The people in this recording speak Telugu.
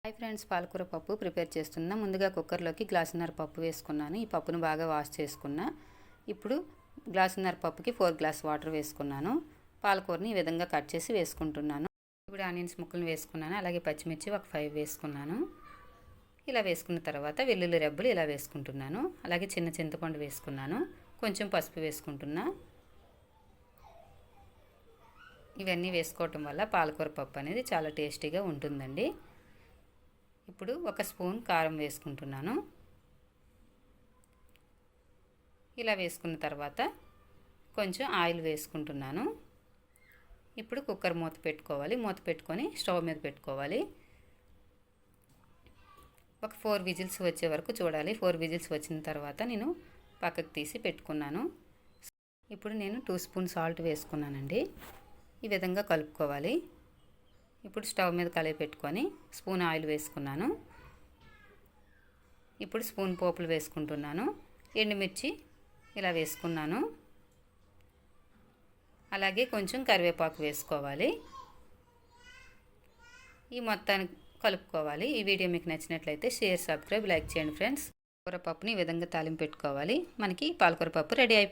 హాయ్ ఫ్రెండ్స్, పాలకూర పప్పు ప్రిపేర్ చేస్తున్నా. ముందుగా కుక్కర్లోకి గ్లాసున్నర పప్పు వేసుకున్నాను. ఈ పప్పును బాగా వాష్ చేసుకున్నా. ఇప్పుడు గ్లాసున్నర పప్పుకి 4 గ్లాస్ వాటర్ వేసుకున్నాను. పాలకూరని ఈ విధంగా కట్ చేసి వేసుకుంటున్నాను. ఇప్పుడు ఆనియన్స్ ముక్కలు వేసుకున్నాను. అలాగే పచ్చిమిర్చి ఒక 5 వేసుకున్నాను. ఇలా వేసుకున్న తర్వాత వెల్లుల్లి రెబ్బలు ఇలా వేసుకుంటున్నాను. అలాగే చిన్న చింతపండు వేసుకున్నాను. కొంచెం పసుపు వేసుకుంటున్నా. ఇవన్నీ వేసుకోవటం వల్ల పాలకూర పప్పు అనేది చాలా టేస్టీగా ఉంటుందండి. ఇప్పుడు ఒక స్పూన్ కారం వేసుకుంటున్నాను. ఇలా వేసుకున్న తర్వాత కొంచెం ఆయిల్ వేసుకుంటున్నాను. ఇప్పుడు కుక్కర్ మూత పెట్టుకోవాలి. మూత పెట్టుకొని స్టవ్ మీద పెట్టుకోవాలి. ఒక 4 విజిల్స్ వచ్చే వరకు చూడాలి. 4 విజిల్స్ వచ్చిన తర్వాత నేను పక్కకు తీసి పెట్టుకున్నాను. ఇప్పుడు నేను 2 స్పూన్ సాల్ట్ వేసుకున్నానండి. ఈ విధంగా కలుపుకోవాలి. ఇప్పుడు స్టవ్ మీద కలయి పెట్టుకొని స్పూన్ ఆయిల్ వేసుకున్నాను. ఇప్పుడు స్పూన్ పోపులు వేసుకుంటున్నాను. ఎండుమిర్చి ఇలా వేసుకున్నాను. అలాగే కొంచెం కరివేపాకు వేసుకోవాలి. ఈ మొత్తాన్ని కలుపుకోవాలి. ఈ వీడియో మీకు నచ్చినట్లయితే షేర్, సబ్స్క్రైబ్, లైక్ చేయండి ఫ్రెండ్స్. కూర పప్పుని ఈ విధంగా తాలింపు పెట్టుకోవాలి. మనకి పాలకూర పప్పు రెడీ అయిపోయింది.